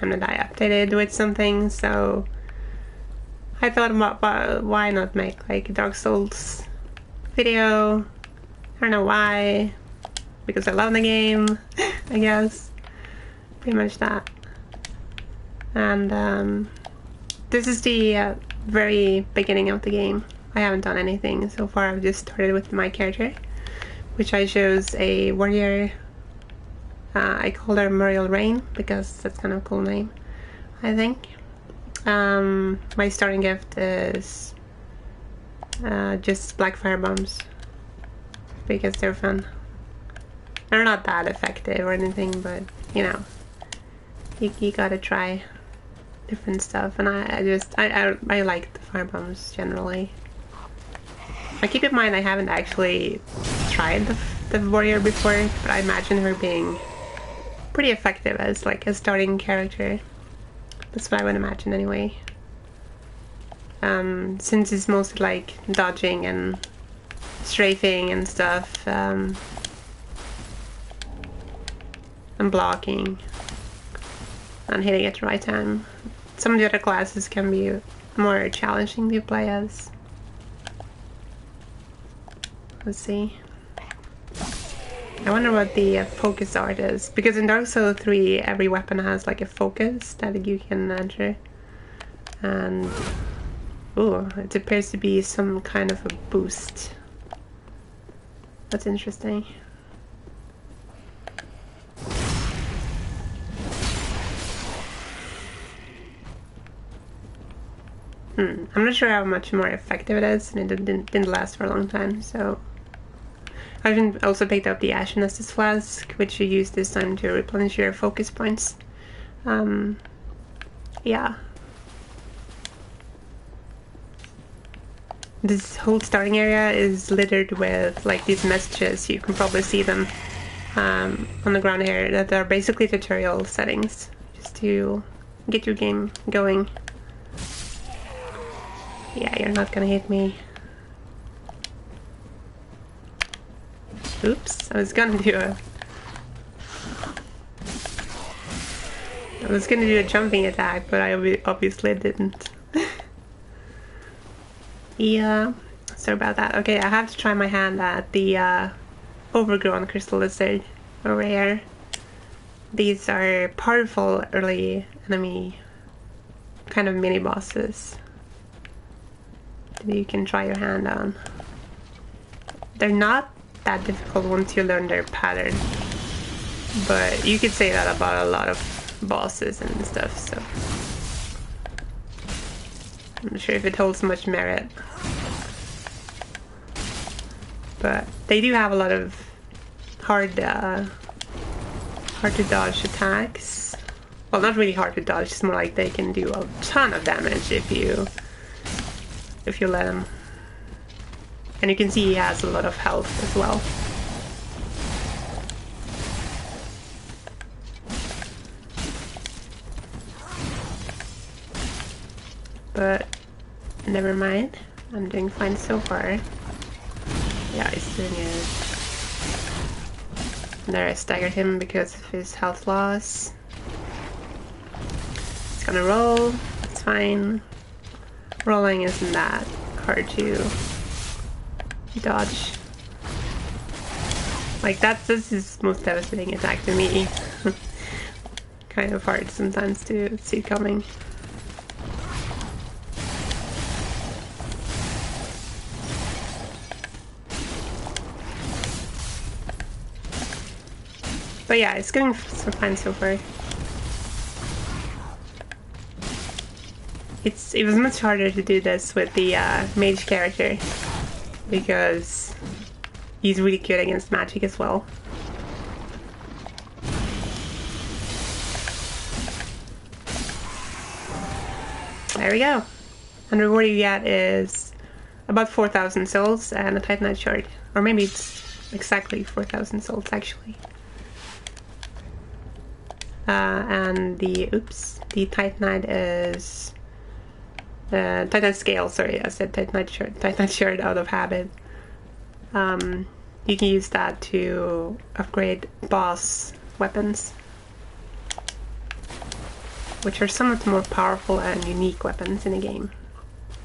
and that I updated with something, so I thought, why not make like a Dark Souls video? I don't know why, because I love the game, I guess. Pretty much that. And this is the very beginning of the game. I haven't done anything so far. I've just started with my character, which I chose a warrior. I called her Muriel Rain because that's kind of a cool name, I think. My starting gift is just black fire bombs because they're fun. They're not that effective or anything, but you know, you gotta try different stuff. And I like the fire bombs generally. Now keep in mind I haven't actually tried the warrior before, but I imagine her being pretty effective as like a starting character. That's what I would imagine anyway. Since it's mostly like dodging and strafing and stuff, and blocking and hitting at the right time. Some of the other classes can be more challenging to play as. Let's see. I wonder what the focus art is, because in Dark Souls 3 every weapon has like a focus that you can enter, and ooh, it appears to be some kind of a boost. That's interesting. I'm not sure how much more effective it is, and it didn't last for a long time, so I've also picked up the Ashen Estus Flask, which you use this time to replenish your focus points. Yeah. This whole starting area is littered with like these messages. You can probably see them on the ground here, that are basically tutorial settings, just to get your game going. Yeah, you're not gonna hit me. Oops, I was gonna do a jumping attack, but I obviously didn't. Yeah, sorry about that. Okay, I have to try my hand at the overgrown crystal lizard over here. These are powerful early enemy, kind of mini bosses that you can try your hand on. They're not that difficult once you learn their pattern, but you could say that about a lot of bosses and stuff, so I'm not sure if it holds much merit. But they do have a lot of hard to dodge attacks. Well, not really hard to dodge, it's more like they can do a ton of damage if you let them. And you can see he has a lot of health as well. But never mind, I'm doing fine so far. Yeah, he's doing it. And there I staggered him because of his health loss. It's gonna roll, it's fine. Rolling isn't that hard to dodge. Like this is most devastating attack to me. Kind of hard sometimes to see coming. But yeah, it's going so fine so far. It was much harder to do this with the mage character, because he's really good against magic as well. There we go. And the reward you get is about 4,000 souls and a Titanite shard. Or maybe it's exactly 4,000 souls actually. And the Titanite is Titanite scale, sorry, I said Titanite shard out of habit. You can use that to upgrade boss weapons. which are some of the more powerful and unique weapons in the game.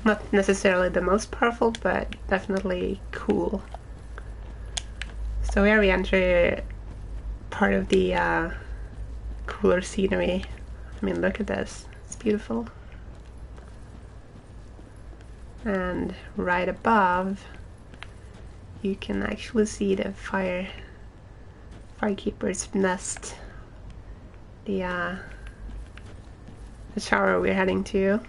Not necessarily the most powerful, but definitely cool. So here we enter part of the cooler scenery. I mean, look at this. It's beautiful. And right above, you can actually see the firekeeper's nest. The shower we're heading to.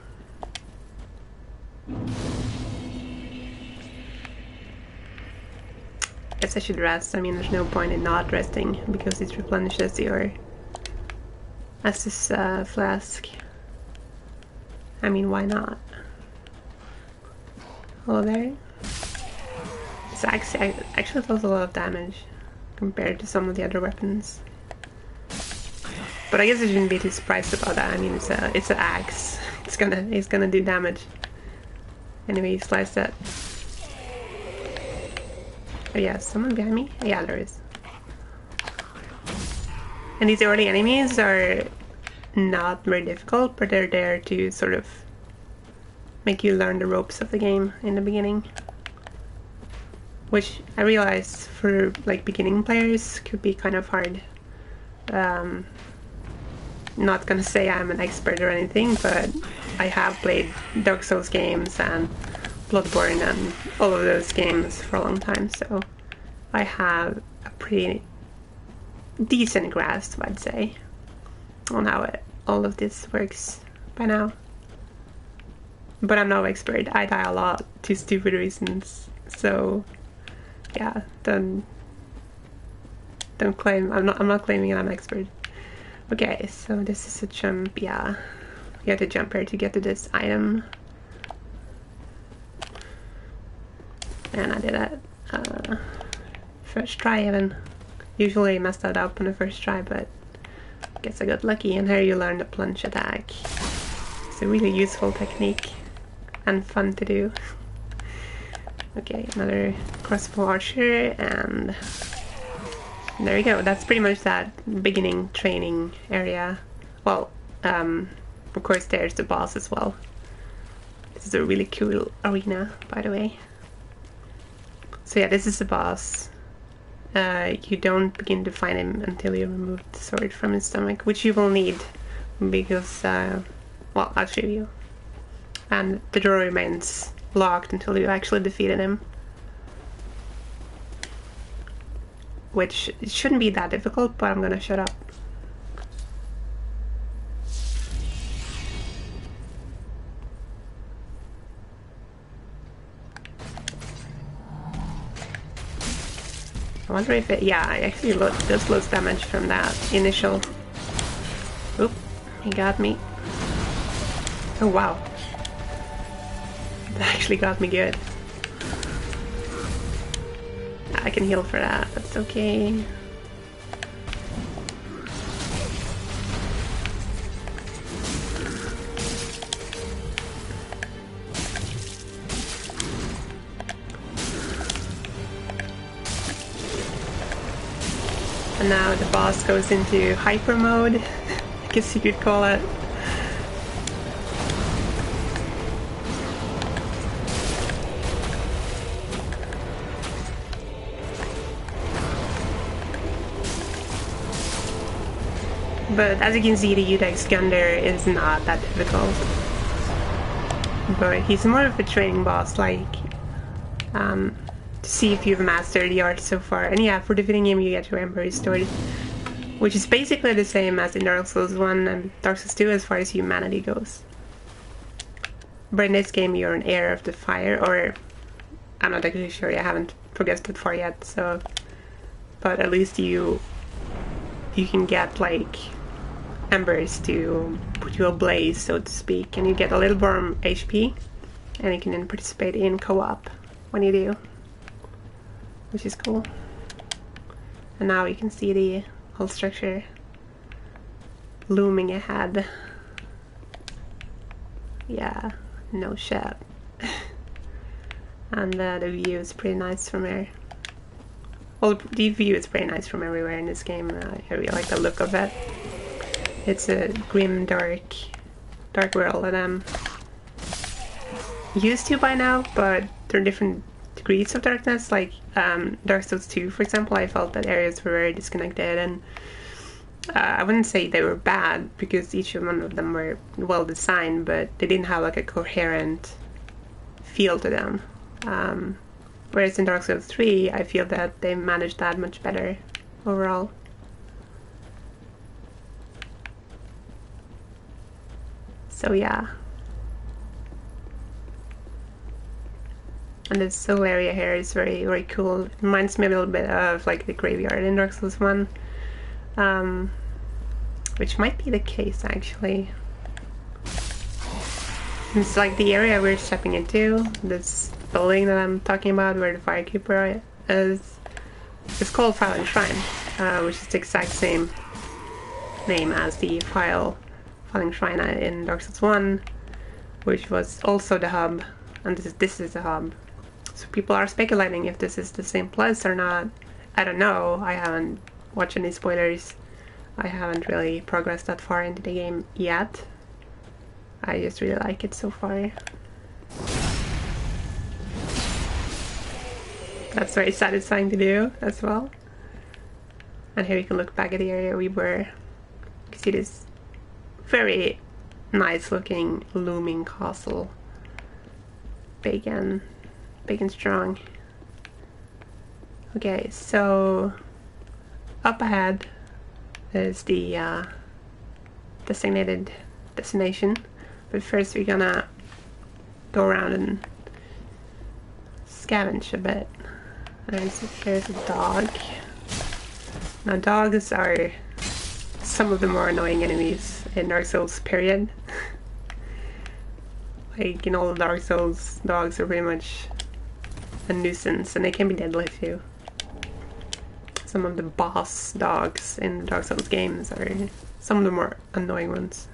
Guess I should rest. I mean, there's no point in not resting because it replenishes your Estus flask. I mean, why not? Hello there. This axe actually does a lot of damage compared to some of the other weapons. But I guess I shouldn't be too surprised about that. I mean, it's an axe. It's gonna do damage. Anyway, you slice that. Oh yeah, someone behind me? Yeah, there is. And these early enemies are not very difficult, but they're there to sort of make you learn the ropes of the game in the beginning. Which I realize for like beginning players could be kind of hard. Not gonna say I'm an expert or anything, but I have played Dark Souls games and Bloodborne and all of those games for a long time, so I have a pretty decent grasp, I'd say, on how all of this works by now. But I'm no expert. I die a lot to stupid reasons, so yeah, don't claim. I'm not claiming I'm an expert. Okay, so this is a jump. Yeah, you have to jump here to get to this item. And I did that first try even. Usually I mess that up on the first try, but I guess I got lucky. And here you learn the plunge attack. It's a really useful technique and fun to do. Okay, another crossbow archer, and there you go. That's pretty much that beginning training area. Well, of course there's the boss as well. This is a really cool arena, by the way. So yeah, this is the boss. You don't begin to find him until you remove the sword from his stomach, which you will need because, well, I'll show you. And the door remains locked until you actually defeated him. Which it shouldn't be that difficult, but I'm gonna shut up. I wonder if it, yeah, I actually does lose damage from that initial. Oop, he got me. Oh wow. That actually got me good. I can heal for that, that's okay. And now the boss goes into hyper mode, I guess you could call it. But as you can see, the Udex Gunner is not that difficult. But he's more of a training boss, like, to see if you've mastered the art so far. And yeah, for defeating him you get your Ember restored, which is basically the same as in Dark Souls 1 and Dark Souls 2 as far as humanity goes. But in this game you're an heir of the fire, or I'm not actually sure, I haven't progressed that far yet, so... But at least you can get, like, embers to put you ablaze, so to speak, and you get a little more HP, and you can then participate in co-op when you do, which is cool. And now you can see the whole structure looming ahead. Yeah, no shit. And the view is pretty nice from here. Well, the view is pretty nice from everywhere in this game. I really like the look of it. It's a grim, dark world that I'm used to by now, but there are different degrees of darkness. Like Dark Souls 2, for example, I felt that areas were very disconnected, and I wouldn't say they were bad because each one of them were well designed, but they didn't have like a coherent feel to them. Whereas in Dark Souls 3, I feel that they managed that much better overall. So yeah. And this whole area here is very, very cool. It reminds me a little bit of like the graveyard in Dark Souls 1. Which might be the case actually. It's like the area we're stepping into, this building that I'm talking about where the Firekeeper is. It's called Fallen Shrine, which is the exact same name as the Fallen Shrine in Dark Souls 1, which was also the hub, and this is the hub. So people are speculating if this is the same place or not. I don't know, I haven't watched any spoilers. I haven't really progressed that far into the game yet. I just really like it so far. That's very satisfying to do as well. And here you can look back at the area we were. You can see this very nice looking looming castle. Big and strong. Okay, so up ahead is the designated destination. But first we're gonna go around and scavenge a bit. There's a dog. Now dogs are some of the more annoying enemies in Dark Souls, period. Like in all the Dark Souls, dogs are pretty much a nuisance, and they can be deadly too. Some of the boss dogs in the Dark Souls games are some of the more annoying ones.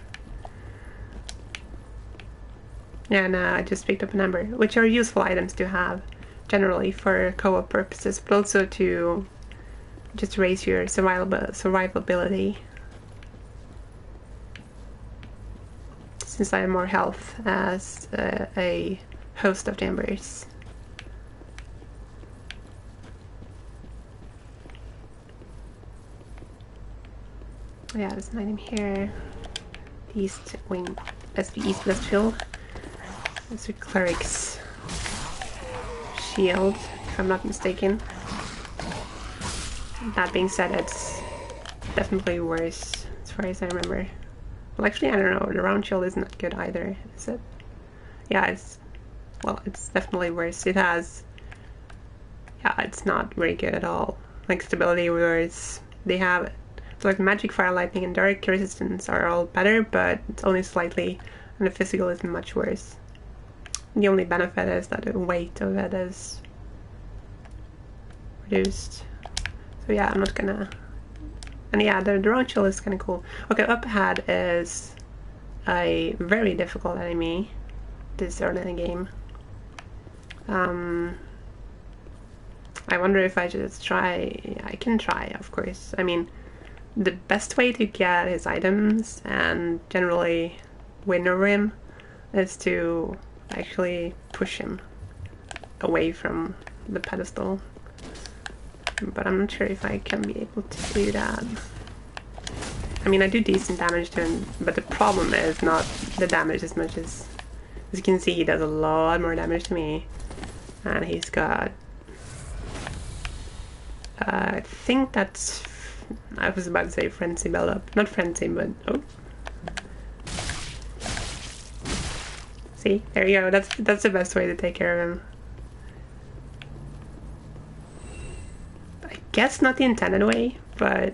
And I just picked up a number, which are useful items to have generally for co-op purposes, but also to just raise your survivability. Since I have more health as a host of chambers. Yeah, there's an item here. The East Wing. That's the East West Field. That's the Cleric's shield, if I'm not mistaken. That being said, it's definitely worse as far as I remember. Well, actually, I don't know. The round shield isn't that good either, is it? Yeah, it's definitely worse. It has, yeah, it's not very good at all. Like stability, whereas they have, so like magic, fire, lightning, and dark resistance are all better, but it's only slightly, and the physical is much worse. The only benefit is that the weight of it is reduced. So yeah, I'm not gonna. And yeah, the round shield is kind of cool. Okay, up ahead is a very difficult enemy this early in the game. I wonder if I just try. I can try, of course. I mean, the best way to get his items and generally win over him is to actually push him away from the pedestal. But I'm not sure if I can be able to do that. I mean, I do decent damage to him, but the problem is not the damage as much as you can see, he does a lot more damage to me. And he's got... I think that's... I was about to say frenzy build-up. Not frenzy, but... Oh. See? There you go. That's the best way to take care of him. I guess not the intended way, but...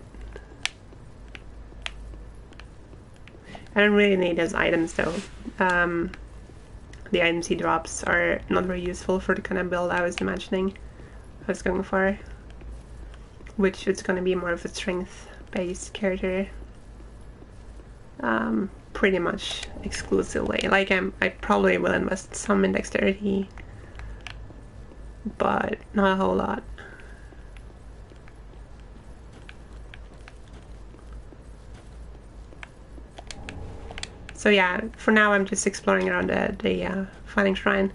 I don't really need his items though. The items he drops are not very useful for the kind of build I was imagining I was going for. Which is going to be more of a strength-based character. Pretty much exclusively. Like, I probably will invest some in dexterity, but not a whole lot. So yeah, for now I'm just exploring around the Filing Shrine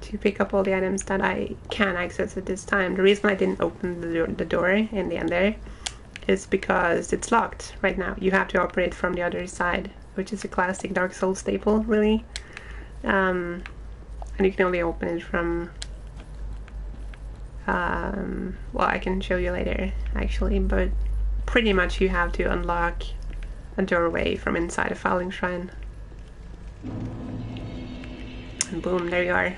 to pick up all the items that I can access at this time. The reason I didn't open the door in the end there is because it's locked right now. You have to operate from the other side, which is a classic Dark Souls staple, really. And you can only open it from... well, I can show you later, actually, but pretty much you have to unlock a doorway from inside a Filing Shrine. And boom, there you are.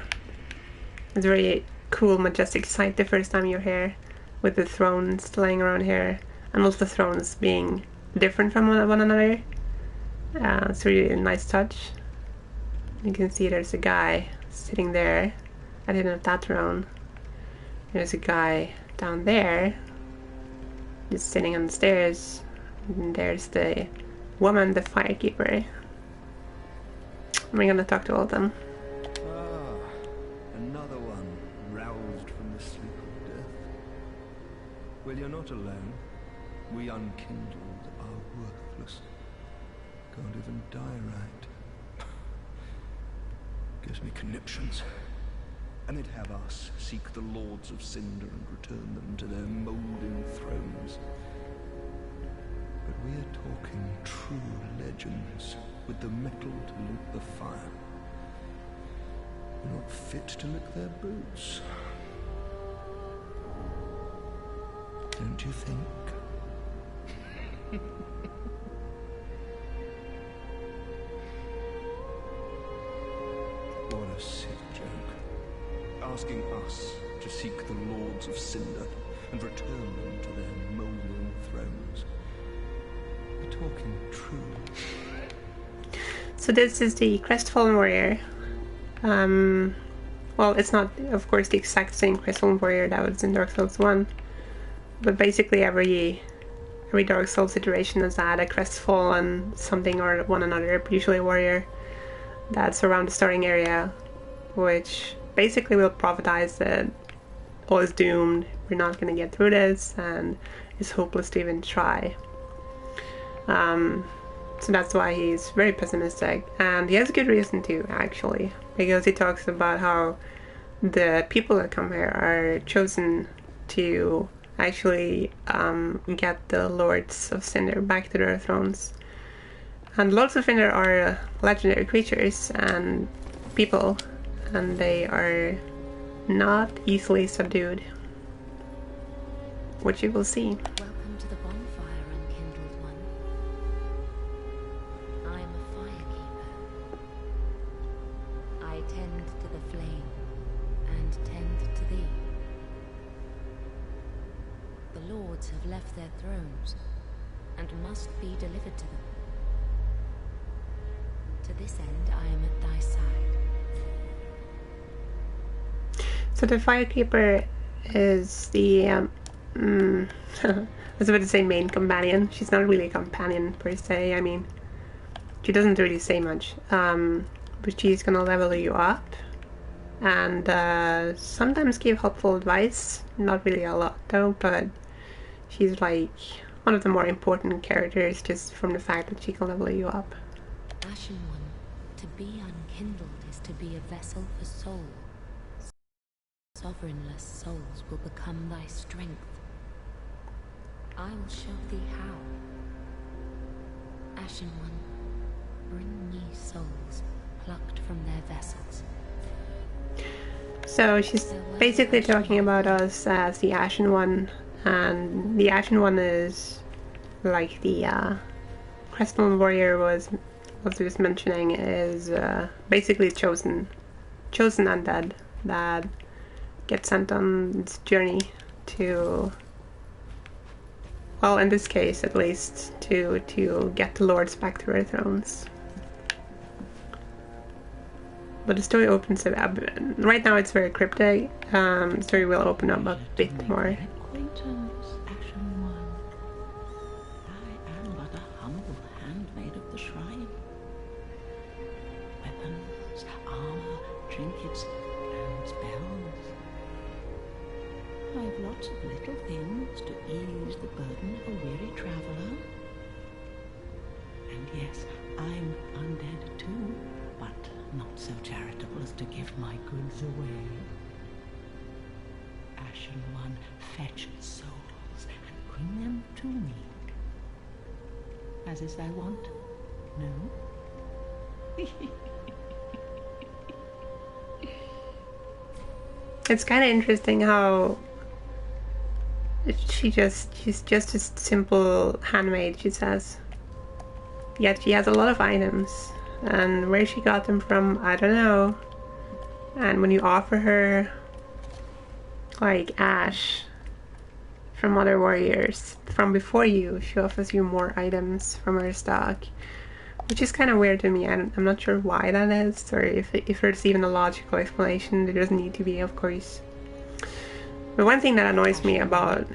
It's a very cool, majestic sight the first time you're here, with the thrones laying around here, and also the thrones being different from one another. It's really a nice touch. You can see there's a guy sitting there at the end of that throne. There's a guy down there, just sitting on the stairs. And there's the woman, the firekeeper. We're gonna talk to all of them. Another one roused from the sleep of death. Well, you're not alone. We unkindled are worthless. Can't even die right. Gives me conniptions. And they'd have us seek the Lords of Cinder and return them to their moulding thrones. But we're talking true legends with the metal to loot the fire. We're not fit to lick their boots. Don't you think? What a sick joke. Asking us to seek the Lords of Cinder and return them to their moulding thrones. We're talking true. So this is the Crestfallen Warrior. Well, it's not, of course, the exact same Crestfallen Warrior that was in Dark Souls 1, but basically every Dark Souls iteration has had a Crestfallen something or one another, usually a warrior, that's around the starting area, which basically will prophesize that all is doomed, we're not going to get through this, and it's hopeless to even try. So that's why he's very pessimistic, and he has a good reason to, actually, because he talks about how the people that come here are chosen to actually get the Lords of Cinder back to their thrones. And Lords of Cinder are legendary creatures and people, and they are not easily subdued, which you will see. Welcome to the bonfire, unkindled one. I am a firekeeper. I tend to the flame and tend to thee. The lords have left their thrones and must be delivered to them. To this end, I am at thy side. So the firekeeper is the I was about to say main companion. She's not really a companion per se. I mean, she doesn't really say much, but she's gonna level you up and sometimes give helpful advice. Not really a lot though, but she's like one of the more important characters just from the fact that she can level you up. Ashen one, to be unkindled is to be a vessel for soul. Sovereignless souls will become thy strength. I will show thee how. Ashen one, bring me souls plucked from their vessels. So she's basically talking about us as the Ashen One, and the Ashen One is like the Crestfallen Warrior was just mentioning, is basically chosen undead that get sent on this journey to, well, in this case at least, to get the lords back to their thrones. But the story opens up. Right now it's very cryptic. The story will open up a bit more. Acquaintance, Ashen One. I am but a humble handmaid of the shrine. Weapons, armor, trinkets, and spells. I've lots of little things to ease the burden of a weary traveler. And yes, I'm undead too, but not so charitable as to give my goods away. Ashen One, fetch souls and bring them to me. As is thy wont? No? It's kind of interesting how she's just a simple handmaid, she says. Yet she has a lot of items, and where she got them from, I don't know. And when you offer her like ash from other warriors from before you, she offers you more items from her stock, which is kind of weird to me. I'm not sure why that is, or if there's even a logical explanation. There doesn't need to be, of course. But one thing that annoys me about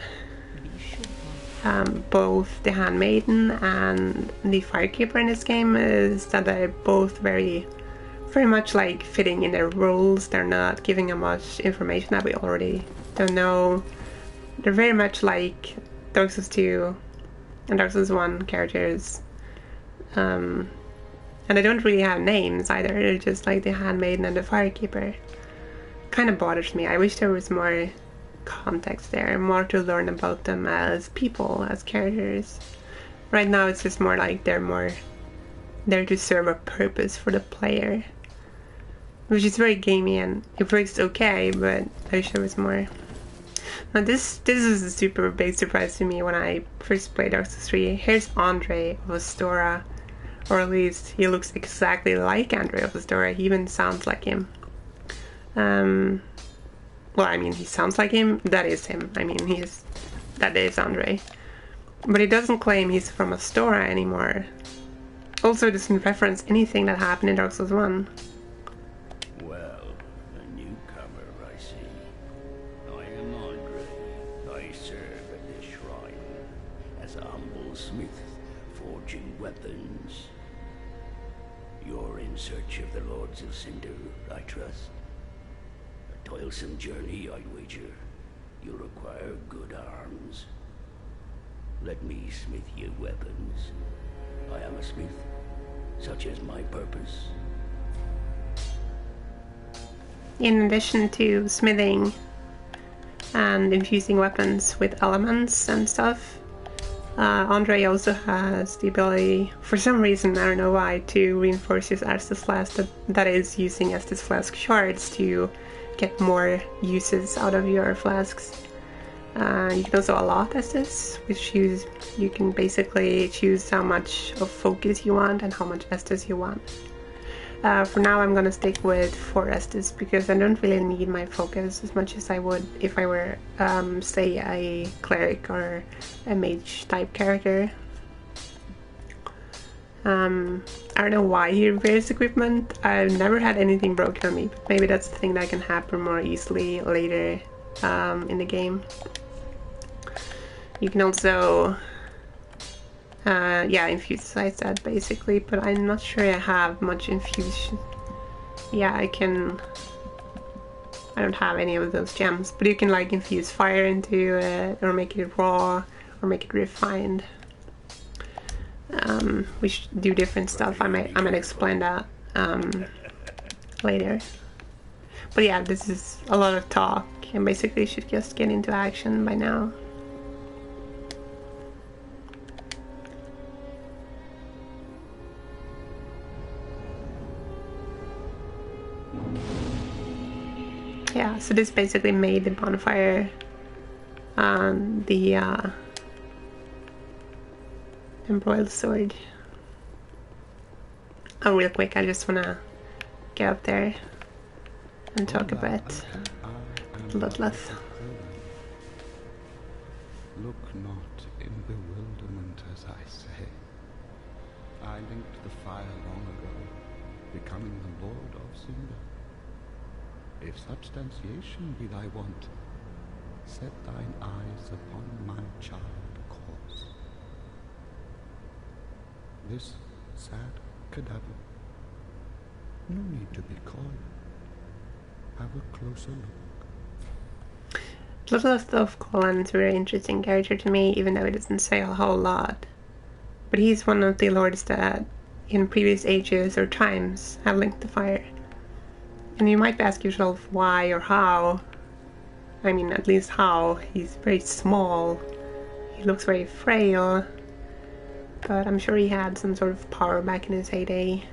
both the Handmaiden and the Firekeeper in this game is that they're both very much like fitting in their roles. They're not giving us much information that we already don't know. They're very much like Dark Souls 2 and Dark Souls 1 characters. And they don't really have names either. They're just like the Handmaiden and the Firekeeper. Kind of bothers me. I wish there was more context there, more to learn about them as people, as characters. Right now it's just more like they're more there to serve a purpose for the player, which is very gamey and it works okay, but I wish there was more. Now this is a super big surprise to me when I first played Dark Souls 3. Here's Andre of Astora, or at least he looks exactly like Andre of Astora. He even sounds like him. Well, I mean, he sounds like him. That is him. I mean, that is Andre. But he doesn't claim he's from Astora anymore. Also doesn't reference anything that happened in Dark Souls 1. Well, a newcomer, I see. I am Andre. I serve at this shrine as a humble smith, forging weapons. You're in search of the Lords of Cinder, I trust. A toilsome journey, I'd wager. You'll require good arms. Let me smith you weapons. I am a smith, such is my purpose. In addition to smithing and infusing weapons with elements and stuff, Andre also has the ability, for some reason, I don't know why, to reinforce his Estus Flask, that is using Estus Flask shards to get more uses out of your flasks. You can also allot Estus, which you can basically choose how much of focus you want and how much Estus you want. For now I'm gonna stick with 4 Estus because I don't really need my focus as much as I would if I were, say, a cleric or a mage type character. I don't know why he repairs equipment. I've never had anything broken on me, but maybe that's the thing that can happen more easily later in the game. You can also infuse, as I said, basically, but I'm not sure I have much infusion. Yeah, I don't have any of those gems, but you can like infuse fire into it, or make it raw, or make it refined. We should do different stuff. I might explain that later. But yeah, this is a lot of talk, and basically should just get into action by now. Yeah, so this basically made the bonfire the embroiled sword. Oh, real quick, I just wanna get up there and talk about Bloodlust. Look not in bewilderment as I say. I linked the fire long ago, becoming the Lord of Cinder. If substantiation be thy want, set thine eyes upon my child corpse. This sad cadaver. No need to be coy. Have a closer look. Bloodlust of Colan's a very interesting character to me, even though he doesn't say a whole lot. But he's one of the lords that in previous ages or times have linked the fire. And you might ask yourself why or how. I mean, at least how. He's very small. He looks very frail. But I'm sure he had some sort of power back in his heyday.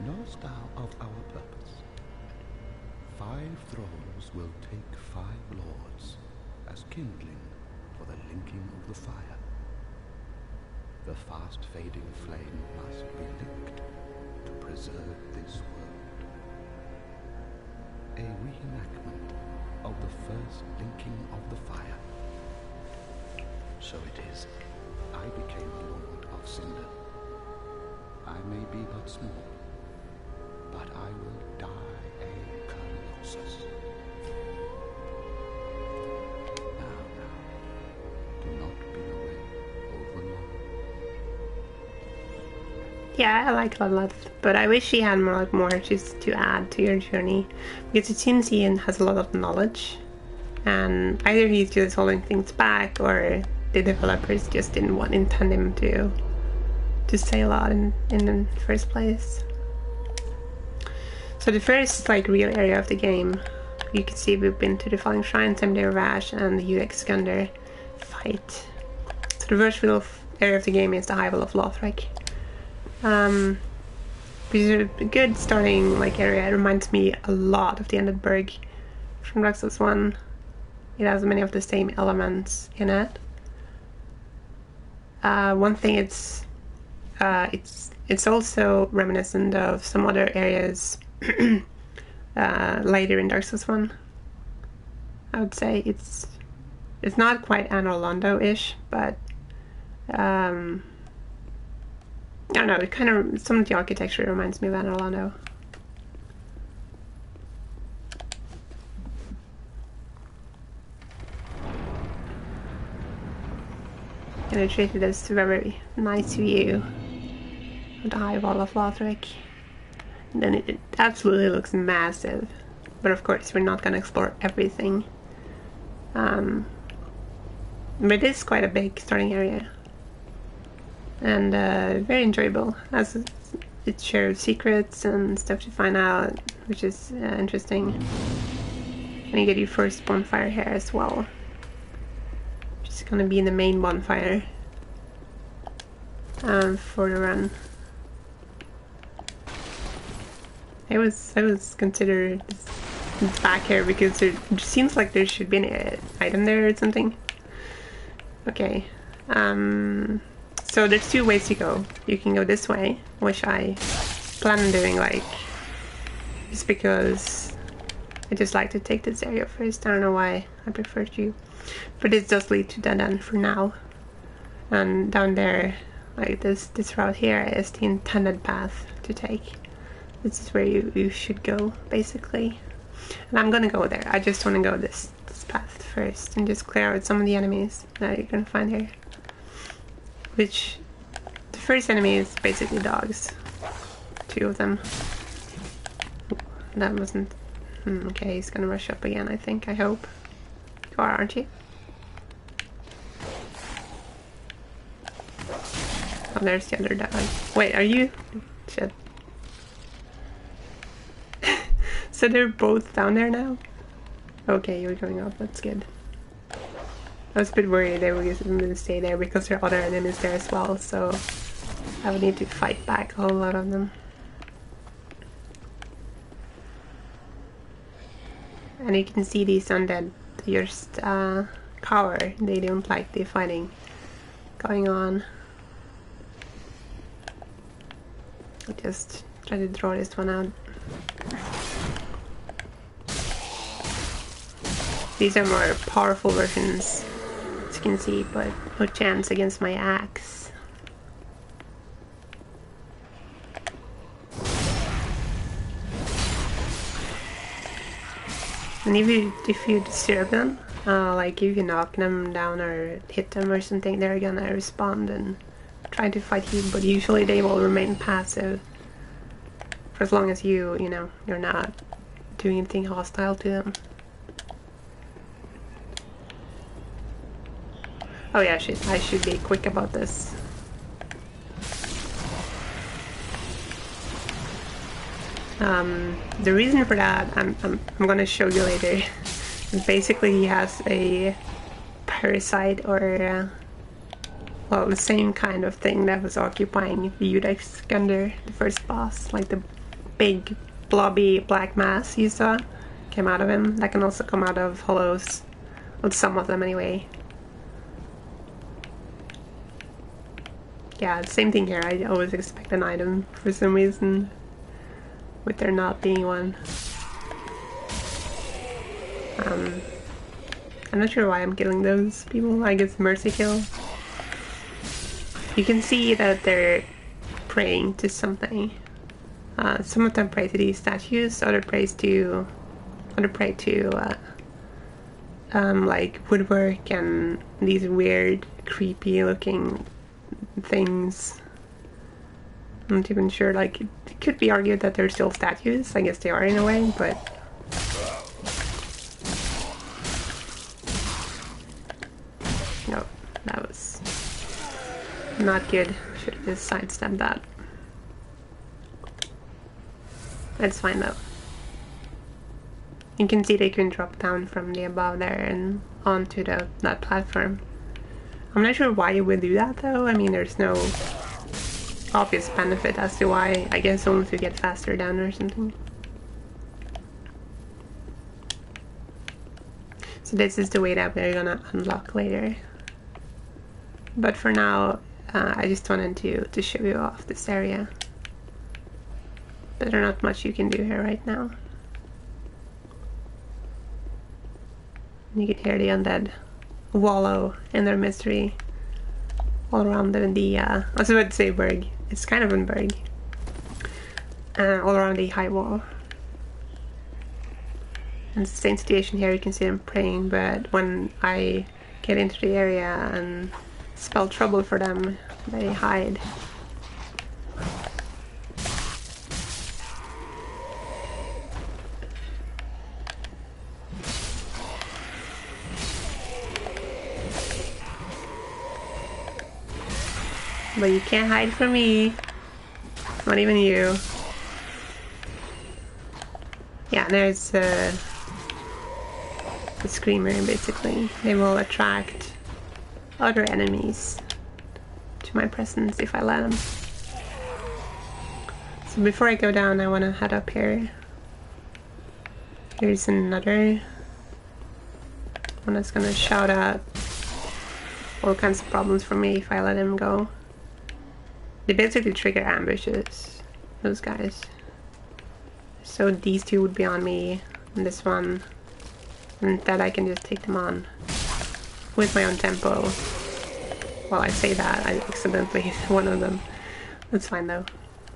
Knowest thou of our purpose? 5 thralls will take 5 lords as kindling for the linking of the fire. The fast-fading flame must be linked to preserve this world. A reenactment of the first linking of the fire. So it is, I became Lord of Cinder. I may be but small, but I will die a Colossus. Now, do not be away overlong. Yeah, I like Lilith, but I wish he had a lot more just to add to your journey, because it seems he has a lot of knowledge, and either he's just holding things back, or the developers just didn't intend him to say a lot in the first place. So the first real area of the game, you can see we've been to the Falling Shrine, Seminary Rash, and the UX Gunner fight. So the first real area of the game is the Highwall of Lothric. Which is a good starting area. It reminds me a lot of the Ended from Dark Souls 1. It has many of the same elements in it. One thing it's also reminiscent of some other areas later in Dark Souls 1. I would say it's not quite Anor Londo-ish, but I don't know, it kind of, some of the architecture reminds me of Anor Londo. And I treated this very nice view of the High Wall of Lothric. And then it absolutely looks massive. But of course we're not going to explore everything. But it is quite a big starting area. And very enjoyable, as it shares secrets and stuff to find out, which is interesting. And you get your first bonfire here as well, which is going to be in the main bonfire for the run. I was considered back here because it seems like there should be an item there or something. Okay. So there's 2 ways to go. You can go this way, which I plan on doing, just because I just like to take this area first. I don't know why I prefer to, but it does lead to dead end for now. And down there, this route here is the intended path to take. This is where you should go, basically. And I'm gonna go there. I just want to go this path first and just clear out some of the enemies that you're gonna find here. Which, the first enemy is basically dogs. 2 of them. That wasn't... okay, he's gonna rush up again, I think, I hope. You are, aren't you? Oh, there's the other dog. Wait, are you? Shit. So they're both down there now? Okay, you're going up, that's good. I was a bit worried they were going to stay there because there are other enemies there as well, so I would need to fight back a whole lot of them. And you can see these undead just cower. They don't like the fighting going on. I'll just try to draw this one out. These are more powerful versions, as you can see, but no chance against my axe. And if you disturb them, like if you knock them down or hit them or something, they're gonna respond and try to fight you, but usually they will remain passive for as long as you're not doing anything hostile to them. Oh yeah, I should be quick about this. The reason for that, I'm gonna show you later. Basically, he has a parasite or well, the same kind of thing that was occupying Vudex Gunder, the first boss, like the big blobby black mass you saw came out of him. That can also come out of hollows, well, some of them anyway. Yeah, same thing here. I always expect an item for some reason, with there not being one. I'm not sure why I'm killing those people. I guess mercy kill. You can see that they're praying to something. Some of them pray to these statues, others pray to like woodwork and these weird, creepy looking things. I'm not even sure, like, it could be argued that they're still statues. I guess they are in a way, but no, that was not good. Should have just sidestepped that. That's fine though. You can see they can drop down from the above there and onto that platform. I'm not sure why you would do that though. I mean, there's no obvious benefit as to why. I guess only to get faster down or something. So this is the way that we're gonna unlock later. But for now, I just wanted to show you off this area. But there's not much you can do here right now. You can hear the undead wallow in their misery all around the I was about to say berg. It's kind of a berg. All around the high wall. And it's the same situation here. You can see them praying, but when I get into the area and spell trouble for them, they hide. But you can't hide from me. Not even you. Yeah, there's the screamer basically. They will attract other enemies to my presence if I let them. So before I go down, I want to head up here. Here's another one that's gonna shout out all kinds of problems for me if I let him go. They basically trigger ambushes, those guys. So these two would be on me, and this one, and that I can just take them on with my own tempo. While I say that, I accidentally hit one of them. That's fine though,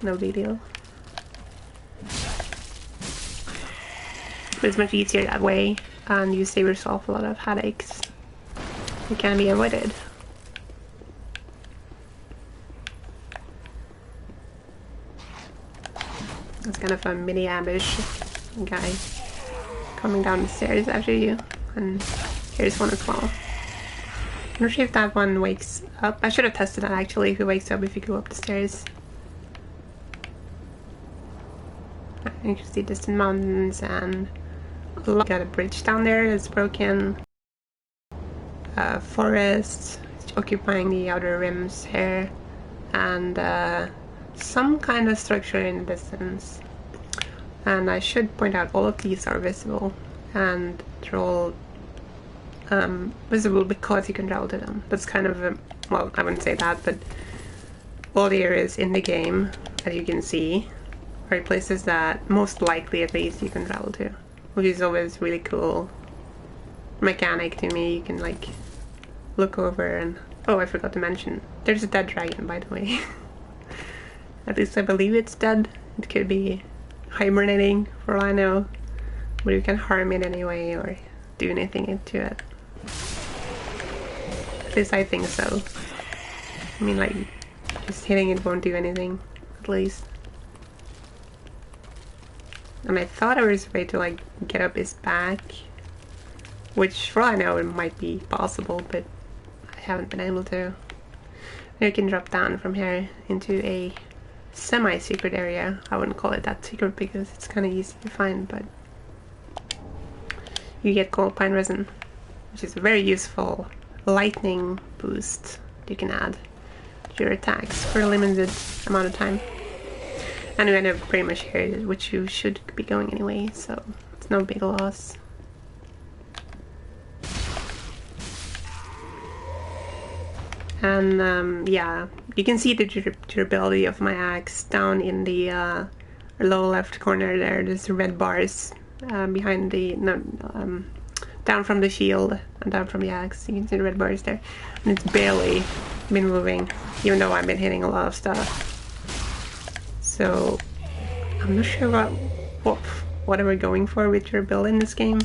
no big deal. But it's much easier that way, and you save yourself a lot of headaches. It can be avoided. It's kind of a mini ambush guy coming down the stairs after you, and here's one as well. I'm not sure if that one wakes up. I should have tested that actually, if it wakes up if you go up the stairs. You can see distant mountains and got a bridge down there that's broken. Forest occupying the outer rims here, and some kind of structure in the distance. And I should point out all of these are visible, and they're all visible because you can travel to them. That's kind of a, well, I wouldn't say that, but all the areas in the game that you can see are places that most likely at least you can travel to, which is always really cool mechanic to me. You can like look over and, oh, I forgot to mention, there's a dead dragon, by the way. At least I believe it's dead. It could be hibernating for all I know, but you can harm it anyway or do anything to it. At least I think so. I mean, like, just hitting it won't do anything, at least. And I thought there was a way to like get up his back, which for all I know it might be possible, but I haven't been able to. You can drop down from here into a semi-secret area. I wouldn't call it that secret because it's kind of easy to find, but you get gold pine resin, which is a very useful lightning boost you can add to your attacks for a limited amount of time. And we end up pretty much here, which you should be going anyway, so it's no big loss. And yeah, you can see the durability of my axe down in the lower left corner there. There's the red bars behind the down from the shield and down from the axe. You can see the red bars there, and it's barely been moving, even though I've been hitting a lot of stuff. So I'm not sure what we're going for with your build in this game.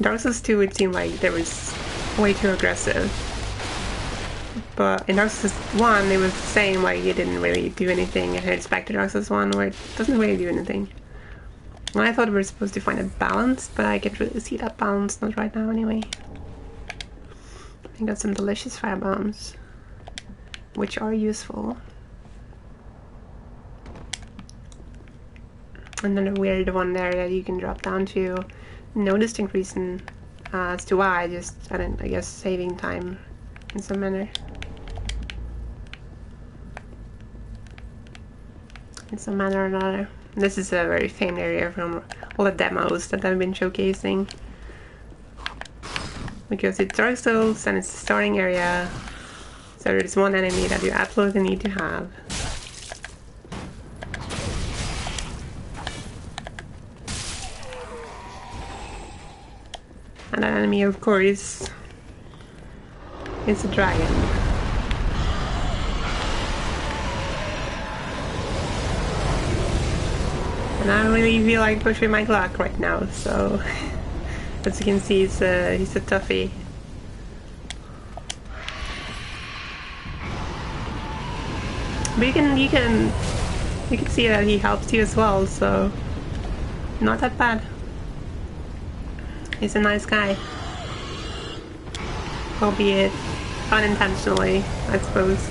Dark Souls 2, it seemed like there was way too aggressive. But in Dark Souls 1, it was the same, like you didn't really do anything, and it's back to Dark Souls 1 where it doesn't really do anything. And I thought we were supposed to find a balance, but I can't really see that balance, not right now anyway. I got some delicious fire bombs, which are useful. And then a weird one there that you can drop down to. No distinct reason as to why, I guess saving time in some manner. In some manner or another. This is a very famed area from all the demos that I've been showcasing. Because it's Dark Souls and it's the starting area. So there's one enemy that you absolutely need to have. And that enemy, of course, is a dragon. And I don't really feel like pushing my clock right now, so as you can see, he's a toughie. But you can see that he helps you as well, so not that bad. He's a nice guy. Albeit unintentionally, I suppose.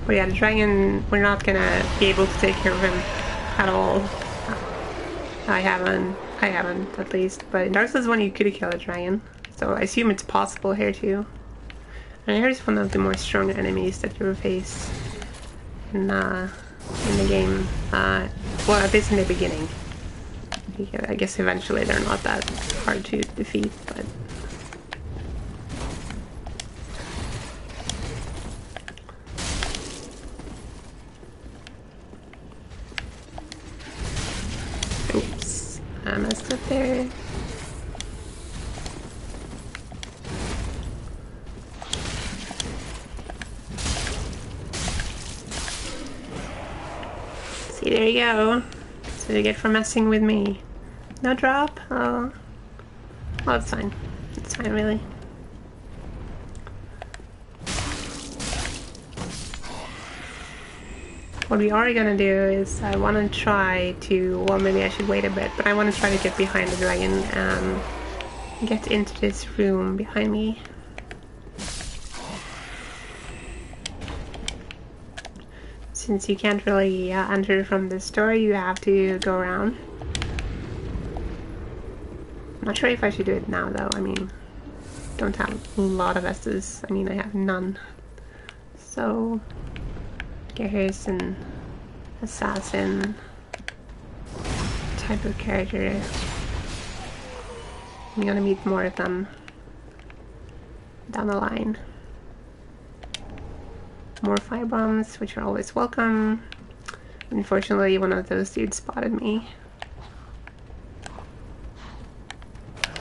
But yeah, the dragon, we're not gonna be able to take care of him at all. I haven't at least. But in Dark Souls 1 you could kill a dragon, so I assume it's possible here too. And here's one of the more strong enemies that you will face in the game. Well, at least in the beginning. I guess eventually they're not that hard to defeat, but oops, I messed up there. See, there you go. That's what you get for messing with me. No drop? Oh. Well, it's fine. It's fine, really. What we are gonna do is I want to try to... Well, maybe I should wait a bit, but I want to try to get behind the dragon and get into this room behind me. Since you can't really enter from this door, you have to go around. I'm not sure if I should do it now though. I mean, don't have a lot of S's. I mean, I have none. So, okay, here's an assassin type of character. I'm gonna meet more of them down the line. More fire bombs, which are always welcome. Unfortunately, one of those dudes spotted me.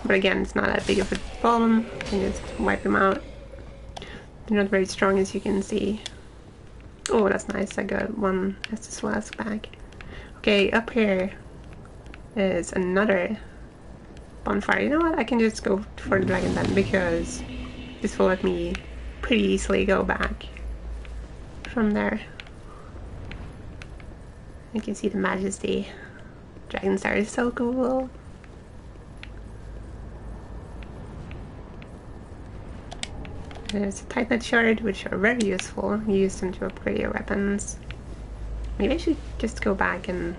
But again, it's not that big of a problem. I can just wipe them out. They're not very strong, as you can see. Oh, that's nice. I got one Estus Flask back. Okay, up here is another bonfire. You know what? I can just go for the dragon then, because this will let me pretty easily go back from there. You can see the majesty. Dragon Star is so cool. There's a Titanite shard, which are very useful. You use them to upgrade your weapons. Maybe I should just go back and...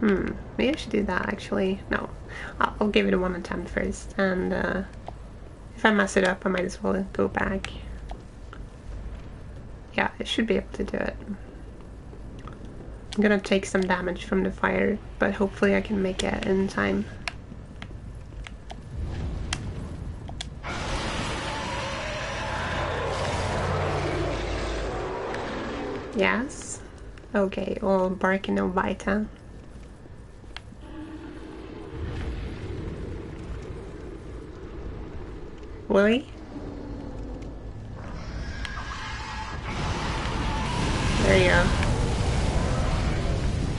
maybe I should do that actually. No, I'll give it one attempt first, and if I mess it up I might as well go back. Yeah, I should be able to do it. I'm gonna take some damage from the fire, but hopefully I can make it in time. Yes? Okay, all bark and no bite, huh? Willie? There you go.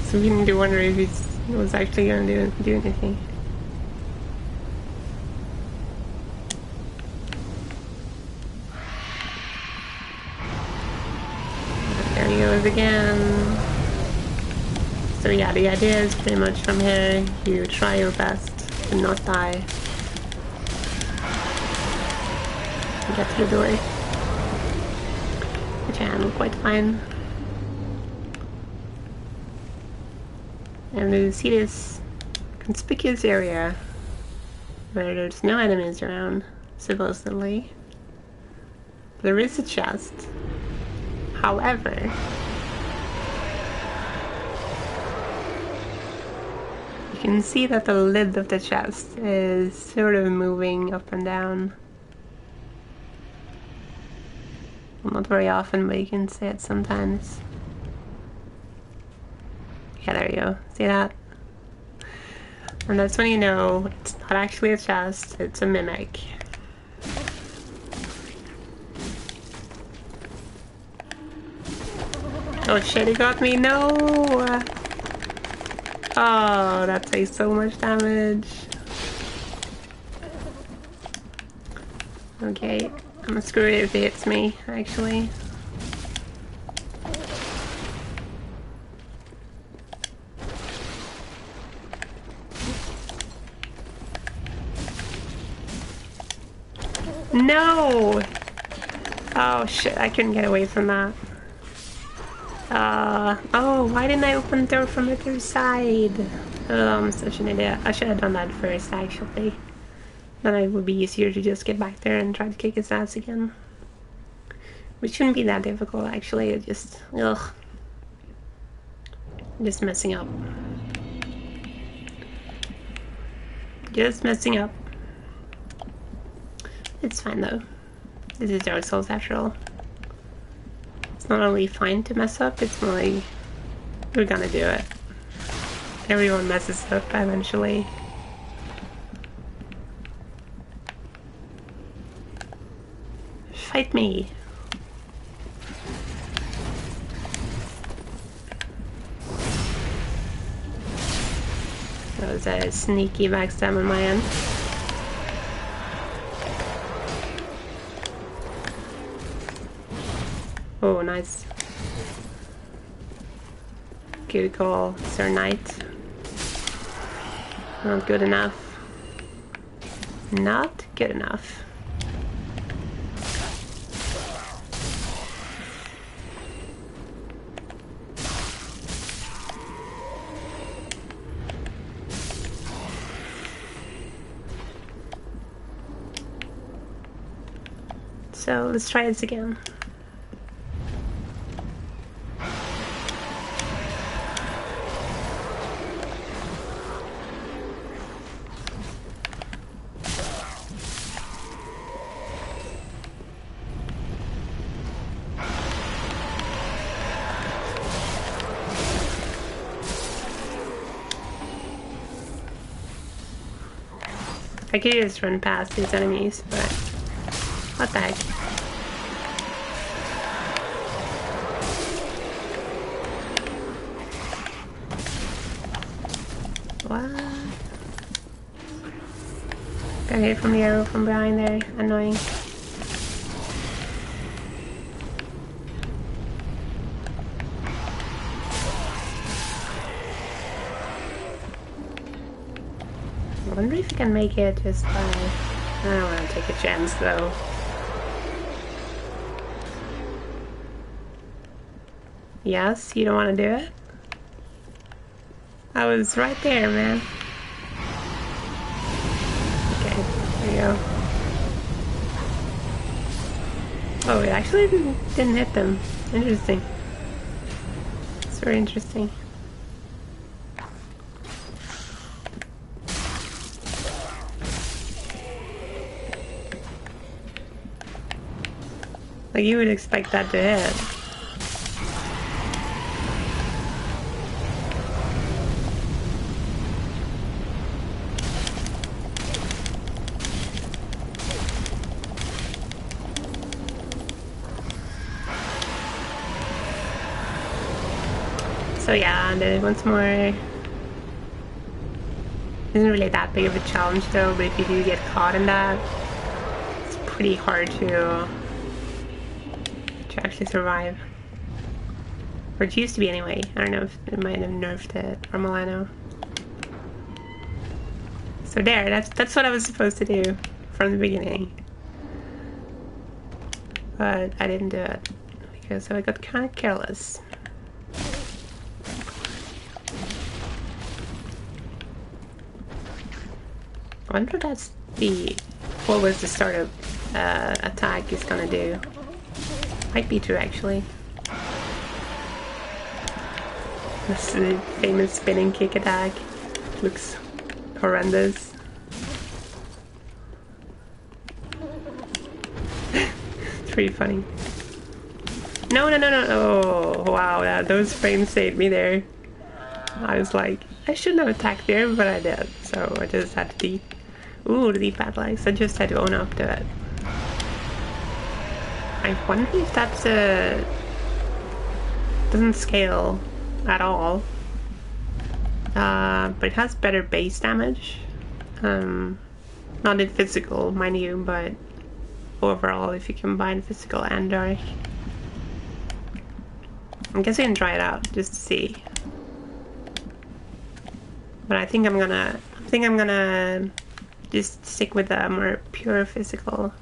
So we need to wonder if he was actually going to do anything. There he goes again. So yeah, the idea is pretty much from here, you try your best to not die. Get to the door, which I handle quite fine. And we see this conspicuous area where there's no enemies around, supposedly. There is a chest. However, you can see that the lid of the chest is sort of moving up and down. Well, not very often, but you can see it sometimes. Yeah, there you go. See that? And that's when you know it's not actually a chest, it's a mimic. Oh shit, he got me! No! Oh, that takes so much damage. Okay, I'm gonna screw it if he hits me, actually. No! Oh shit, I couldn't get away from that. Oh, why didn't I open the door from the other side? Oh, I'm such an idiot. I should have done that first, actually. Then it would be easier to just get back there and try to kick his ass again. Which shouldn't be that difficult, actually. It just... ugh. Just messing up. Just messing up. It's fine, though. This is Dark Souls, after all. It's not only fine to mess up, it's more like we're gonna do it. Everyone messes up eventually. Fight me! That was a sneaky backstab on my end. Oh, nice. Good call, Sir Knight. Not good enough. Not good enough. So let's try this again. I could just run past these enemies, but what the heck? What? Got hit from the arrow from behind there. Annoying. I wonder if you can make it just by I don't want to take a chance though. Yes, you don't want to do it? I was right there, man. Okay, there you go. Oh, it actually didn't hit them. Interesting. It's very interesting. Like, you would expect that to hit. So yeah, I did it once more. Isn't really that big of a challenge though, but if you do get caught in that, it's pretty hard to actually survive. Or it used to be anyway. I don't know if it might have nerfed it from all I know. So there, that's what I was supposed to do from the beginning. But I didn't do it because I got kind of careless. I wonder if that's what was the start of attack is gonna do. Might be true actually. This famous spinning kick attack looks horrendous. It's pretty funny. No. Oh wow, those frames saved me there. I was like, I shouldn't have attacked there, but I did. So I just had to deep. Ooh, the deep bad legs. I just had to own up to it. I wonder if that's doesn't scale at all. But it has better base damage. Not in physical, mind you, but overall, if you combine physical and dark. I guess I can try it out just to see. But I think I'm gonna just stick with a more pure physical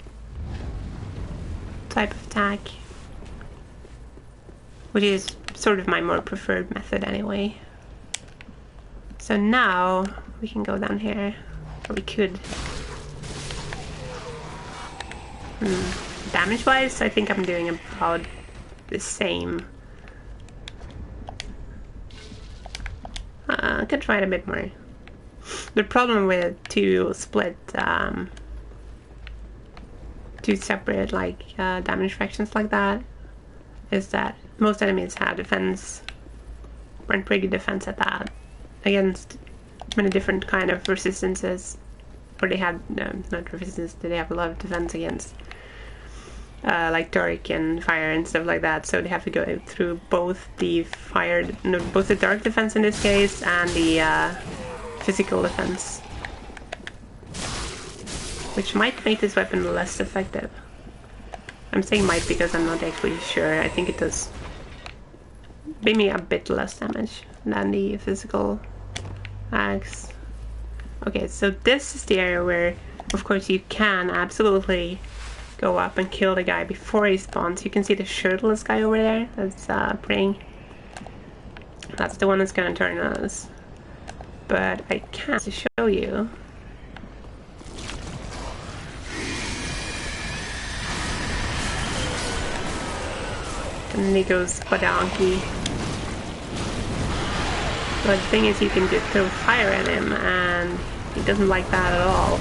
type of attack, which is sort of my more preferred method anyway. So now we can go down here, or we could. Damage wise, I think I'm doing about the same. I could try it a bit more. The problem with two separate like damage fractions like that is that most enemies have defense, and pretty good defense at that, against many different kind of resistances, or they have not resistance, they have a lot of defense against like dark and fire and stuff like that. So they have to go through both the both the dark defense in this case and the physical defense, which might make this weapon less effective. I'm saying might because I'm not actually sure. I think it does maybe a bit less damage than the physical axe. Okay, so this is the area where, of course, you can absolutely go up and kill the guy before he spawns. You can see the shirtless guy over there that's praying. That's the one that's gonna turn on us. But I can't show you. And then he goes badonky. But the thing is, you can just throw fire at him, and he doesn't like that at all.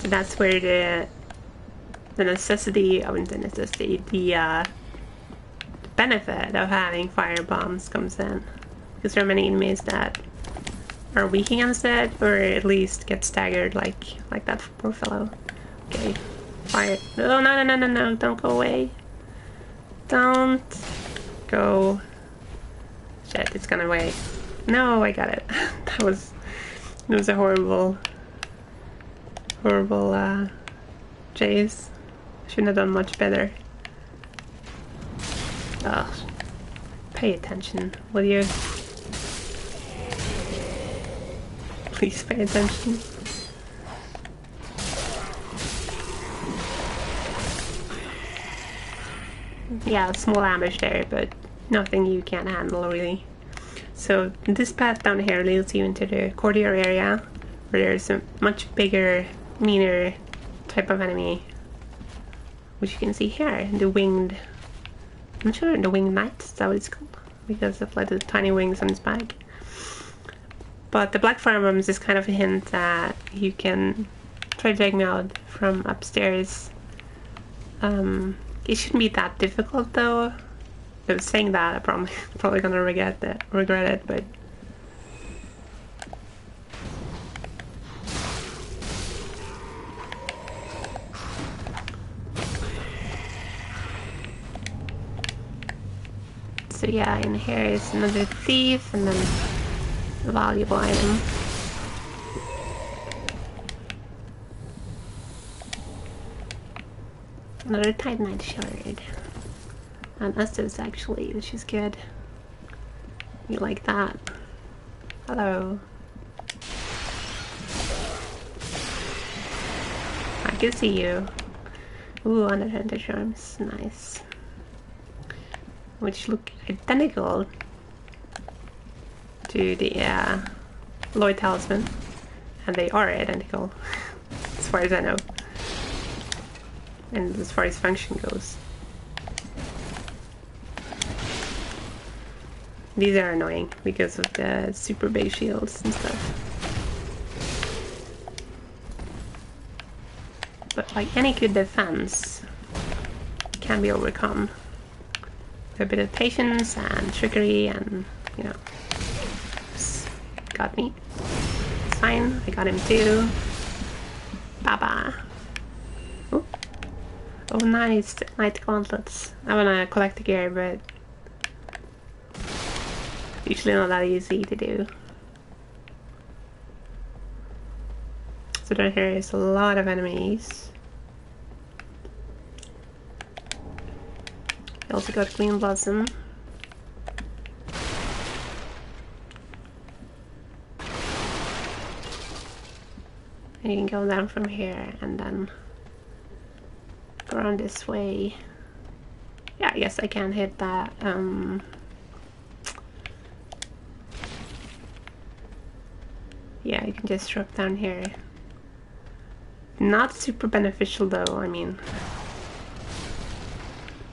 So that's where the benefit of having fire bombs comes in, because there are many enemies that are weak against it, or at least get staggered like that poor fellow. Okay, fire. No, don't go away. Don't go. Shit, it's gone away. No, I got it. It was a horrible chase. Shouldn't have done much better. Ugh. Pay attention, will you? Please pay attention. Yeah, small ambush there, but nothing you can't handle really. So this path down here leads you into the courtyard area, where there's a much bigger, meaner type of enemy, which you can see here, the winged, I'm sure the winged knight, is that what it's called? Because of like the tiny wings on his back. But the black firearms is kind of a hint that you can try to take me out from upstairs. It shouldn't be that difficult though. I was saying that, I'm probably gonna regret it, but so yeah, and here is another thief and then a valuable item. Another Titanite shard. And Estes actually, which is good. You like that? Hello. I can see you. Ooh, another hunter charms. Nice. Which look identical to the Lloyd Talisman. And they are identical, as far as I know. And as far as function goes. These are annoying because of the super base shields and stuff. But like any good defense can be overcome with a bit of patience and trickery and, you know. Oops. Got me. It's fine, I got him too. Baba. Oh. Oh nice, Knight Gauntlets. I wanna collect the gear, but usually not that easy to do. So down here is a lot of enemies. I also got Queen Blossom. And you can go down from here and then go around this way. Yeah, I guess I can hit that. Yeah, you can just drop down here. Not super beneficial though, I mean.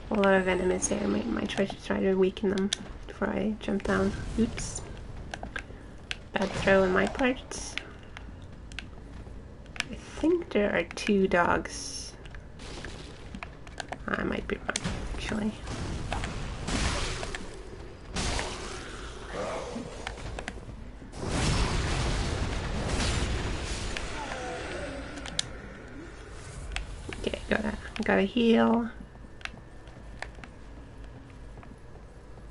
A lot of enemies here, might try to weaken them before I jump down. Oops. Bad throw on my part. I think there are 2 dogs. I might be wrong, actually. Okay, gotta heal.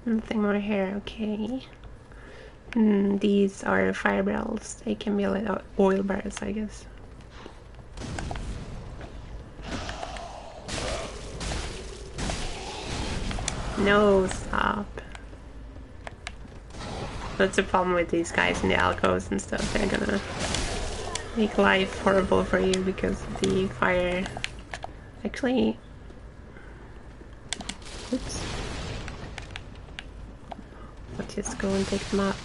Nothing more here, okay. These are fire barrels. They can be like oil barrels, I guess. No, stop. That's the problem with these guys in the alcoves and stuff. They're gonna make life horrible for you because of the fire. Actually, oops. Let's just go and take them out.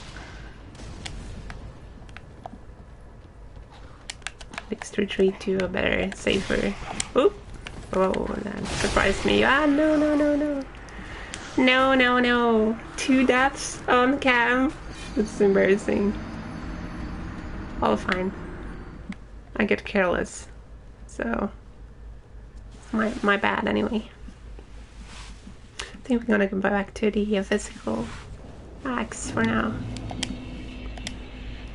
Let's retreat to a better, safer. Oop! Oh, that surprised me. Ah, no, no, no, no. No, no, no. 2 deaths on cam. It's embarrassing. All fine. I get careless. So, it's my bad anyway. I think we're gonna go back to the physical axe for now.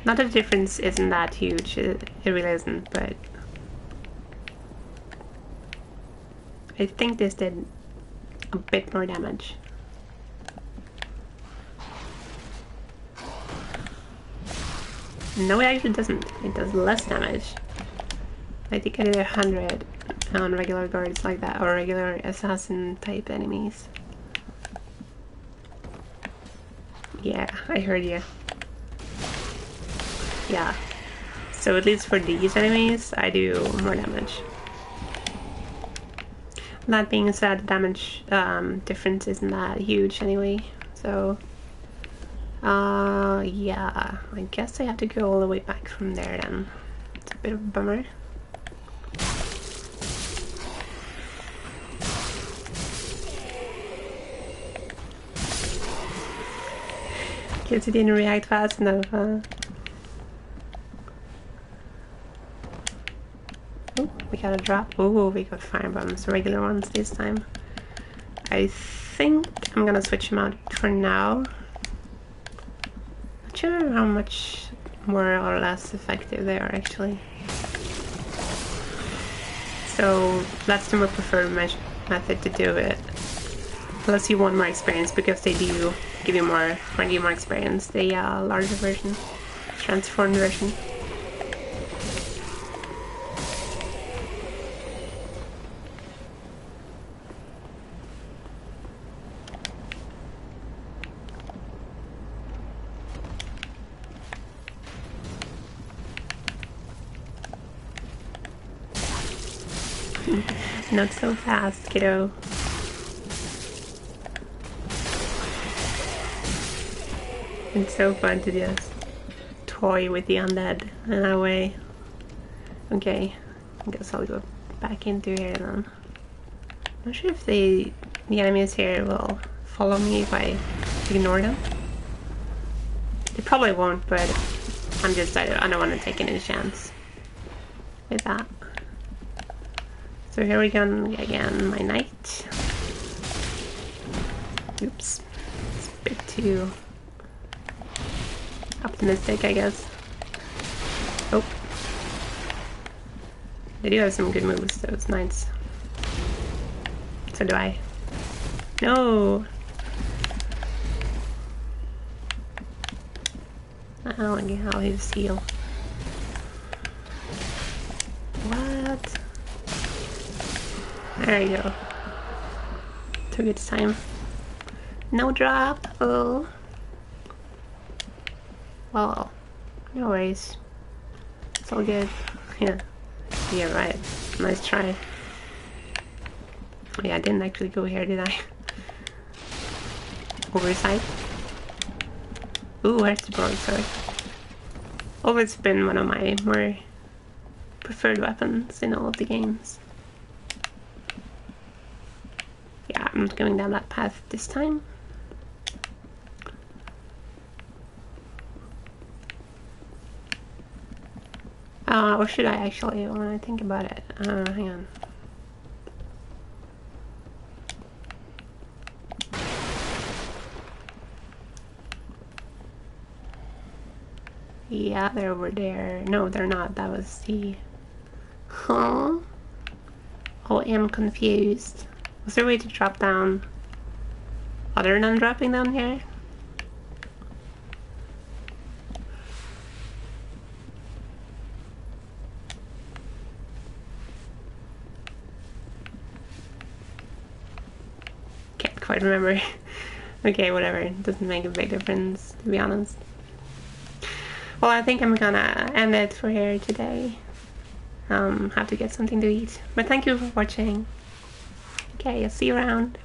Not that the difference isn't that huge, it really isn't, but I think this did a bit more damage. No, it actually doesn't. It does less damage. I think I did 100 on regular guards like that, or regular assassin type enemies. Yeah, I heard you. Yeah. So at least for these enemies, I do more damage. That being said, the damage difference isn't that huge anyway. So, yeah, I guess I have to go all the way back from there then. It's a bit of a bummer. Guess it didn't react fast enough, huh? Oh, we got a drop. Oh, we got fire bombs, regular ones this time. I think I'm gonna switch them out for now. Not sure how much more or less effective they are actually. So that's the more preferred method to do it. Unless you want more experience, because they do give you more, experience. The larger version, transformed version. Not so fast, kiddo. It's so fun to just toy with the undead in that way. Okay, I guess I'll go back into here then. Not sure if the enemies here will follow me if I ignore them. They probably won't, but I don't want to take any chance with that. So here we go again, my knight. Oops, it's a bit too optimistic, I guess. Oh, they do have some good moves, so it's nice. So do I. No! I don't like how he's heal. What? There you go. Took its time. No drop. Oh. Well, no worries. It's all good. Yeah. Yeah, right. Nice try. Oh, yeah, I didn't actually go here, did I? Oversight. Ooh, where's the broadsword? Always been one of my more preferred weapons in all of the games. Yeah, I'm going down that path this time. Or should I actually, when I think about it? Hang on. Yeah, they're over there. No, they're not. That was the... Huh? Oh, I am confused. Was there a way to drop down other than dropping down here? Can't quite remember. Okay, whatever. It doesn't make a big difference, to be honest. Well, I think I'm gonna end it for here today. Have to get something to eat. But thank you for watching. Okay, I'll see you around.